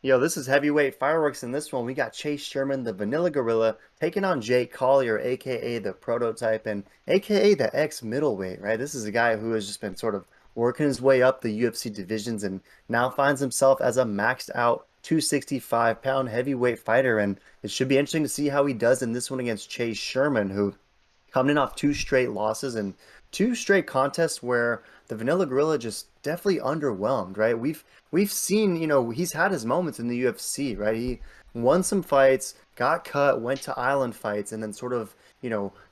Yo, this is heavyweight fireworks. In this one, we got Chase Sherman, the Vanilla Gorilla, taking on Jake Collier, aka the Prototype, and aka the ex-middleweight, right? This is a guy who has just been sort of working his way up the UFC divisions and now finds himself as a maxed out 265-pound heavyweight fighter. And it should be interesting to see how he does in this one against Chase Sherman, who coming in off two straight losses and two straight contests where the Vanilla Gorilla just definitely underwhelmed, right? We've seen, he's had his moments in the UFC, right? He won some fights, got cut, went to island fights, and then sort of,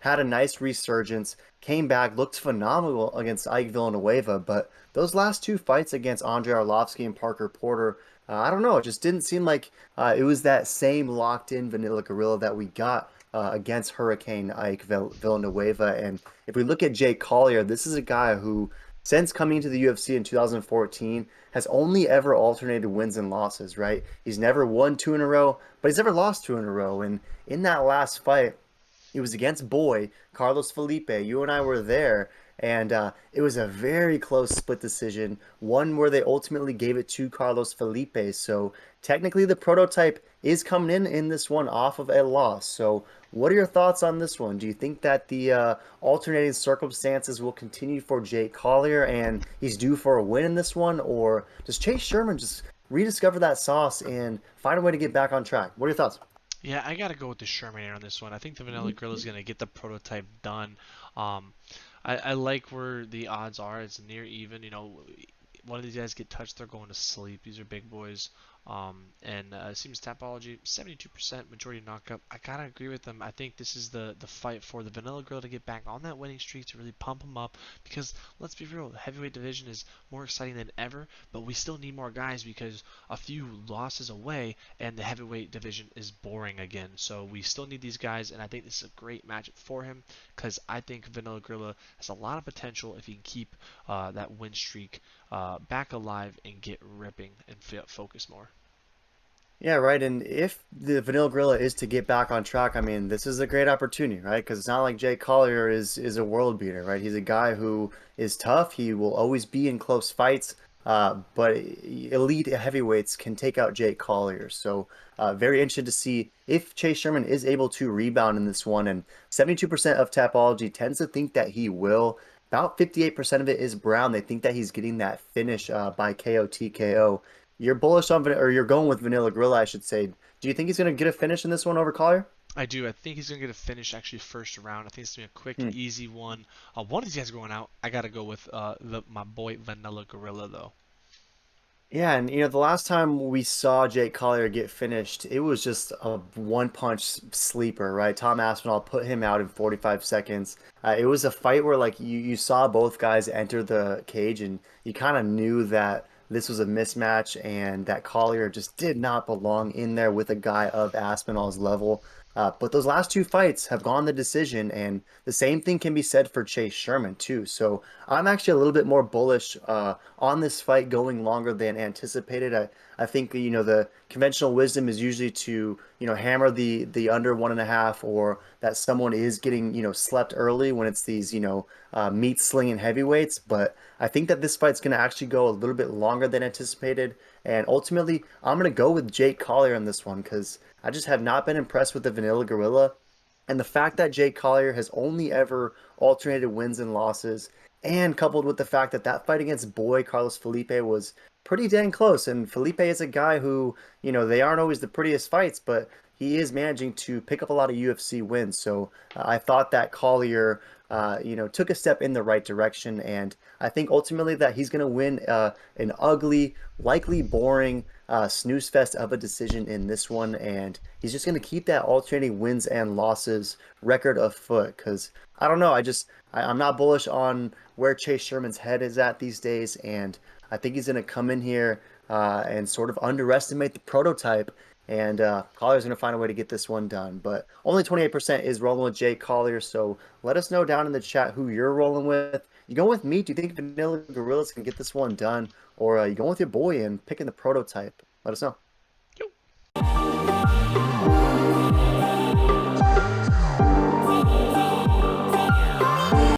had a nice resurgence, came back, looked phenomenal against Ike Villanueva. But those last two fights against Andrei Arlovsky and Parker Porter, I don't know, it just didn't seem like it was that same locked in Vanilla Gorilla that we got against Hurricane Ike Villanueva. And if we look at Jake Collier, this is a guy who, since coming into the UFC in 2014, has only ever alternated wins and losses, right? He's never won two in a row, but he's never lost two in a row. And in that last fight, it was against Boy, Carlos Felipe. You and I were there, and it was a very close split decision, one where they ultimately gave it to Carlos Felipe. So technically, the Prototype is coming in this one off of a loss. So what are your thoughts on this one? Do you think that the alternating circumstances will continue for Jake Collier and he's due for a win in this one, or does Chase Sherman just rediscover that sauce and find a way to get back on track? What are your thoughts? Yeah, I gotta go with the Sherman here on this one. I think the Vanilla Grill is gonna get the prototype done. Um, I like where the odds are. It's near even. One of these guys get touched, they're going to sleep. These are big boys. And it seems Tapology 72% majority knockup. I gotta agree with them. I think this is the fight for the Vanilla Grill to get back on that winning streak, to really pump him up. Because let's be real, the heavyweight division is more exciting than ever, but we still need more guys because a few losses away and the heavyweight division is boring again. So we still need these guys, and I think this is a great matchup for him because I think Vanilla Gorilla has a lot of potential if he can keep that win streak back alive and get ripping and focus more. Yeah, right. And if the Vanilla Gorilla is to get back on track, I mean, this is a great opportunity, right? Because it's not like Jay Collier is a world beater, right? He's a guy who is tough. He will always be in close fights, but elite heavyweights can take out Jake Collier. So very interested to see if Chase Sherman is able to rebound in this one. And 72% of Tapology tends to think that he will. About 58% of it is Brown. They think that he's getting that finish by KO TKO. You're bullish on, or you're going with Vanilla Gorilla, I should say. Do you think he's going to get a finish in this one over Collier? I do. I think he's gonna get a finish actually first round. I think it's gonna be a quick, Hmm. easy one. One of these guys going out. I gotta go with my boy Vanilla Gorilla though. Yeah, and the last time we saw Jake Collier get finished, it was just a one-punch sleeper, right? Tom Aspinall put him out in 45 seconds. It was a fight where like you saw both guys enter the cage and you kind of knew that this was a mismatch and that Collier just did not belong in there with a guy of Aspinall's level. But those last two fights have gone the decision, and the same thing can be said for Chase Sherman too. So I'm actually a little bit more bullish on this fight going longer than anticipated. I think the conventional wisdom is usually to hammer the under 1.5, or that someone is getting slept early when it's these meat slinging heavyweights. But I think that this fight's going to actually go a little bit longer than anticipated, and ultimately I'm going to go with Jake Collier in this one because I just have not been impressed with the Vanilla Gorilla. And the fact that Jake Collier has only ever alternated wins and losses, and coupled with the fact that that fight against Boy Carlos Felipe was pretty dang close. And Felipe is a guy who, they aren't always the prettiest fights, but he is managing to pick up a lot of UFC wins. So I thought that Collier, took a step in the right direction. And I think ultimately that he's going to win an ugly, likely boring snooze fest of a decision in this one. And he's just going to keep that alternating wins and losses record afoot. Because I don't know, I'm not bullish on where Chase Sherman's head is at these days. And I think he's going to come in here and sort of underestimate the prototype. And Collier's going to find a way to get this one done. But only 28% is rolling with Jake Collier. So let us know down in the chat who you're rolling with. You going with me? Do you think Vanilla Gorillas can get this one done? Or you going with your boy and picking the prototype? Let us know.